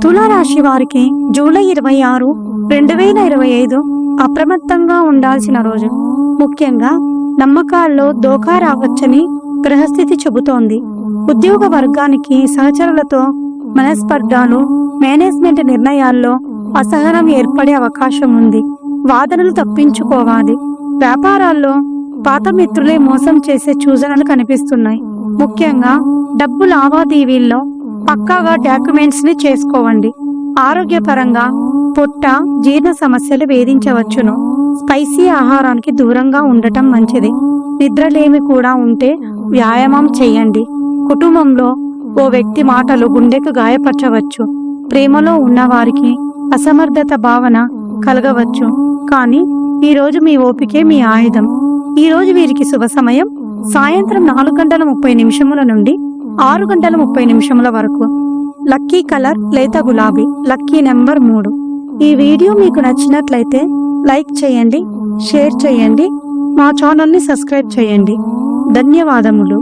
తులారాశి వారికి జూలై 26, 2025 అప్రమత్తంగా ఉండాల్సిన రోజు. ముఖ్యంగా నమ్మకాల్లో దోఖా రావచ్చని గ్రహస్థితి చెబుతోంది. ఉద్యోగ వర్గానికి సహచరులతో మనస్పర్ధాలు, మేనేజ్మెంట్ నిర్ణయాల్లో అసహనం ఏర్పడే అవకాశం ఉంది. వాదనలు తప్పించుకోవాలి. వ్యాపారాల్లో పాత మిత్రులే మోసం చేసే సూచనలు కనిపిస్తున్నాయి. ముఖ్యంగా డబ్బు లావాదేవీల్లో పక్కాగా డాక్యుమెంట్స్ ని చేసుకోవండి. ఆరోగ్యపరంగా పొట్ట, జీర్ణ సమస్యలు వేధించవచ్చును. స్పైసీ ఆహారానికి దూరంగా ఉండటం మంచిది. నిద్రలేమి కూడా ఉంటే వ్యాయామం చేయండి. కుటుంబంలో ఓ వ్యక్తి మాటలు గుండెకు గాయపరచవచ్చు. ప్రేమలో ఉన్నవారికి అసమర్థత భావన కలగవచ్చు. కానీ ఈరోజు మీ ఓపికే మీ ఆయుధం. ఈరోజు వీరికి శుభ సమయం సాయంత్రం 4:30 నుండి 6:30 వరకు. లక్కీ కలర్ లేత గులాబీ. Lucky number 3. ఈ వీడియో మీకు నచ్చినట్లయితే లైక్ చేయండి, షేర్ చేయండి, మా ఛానల్ని సబ్స్క్రైబ్ చేయండి. ధన్యవాదములు.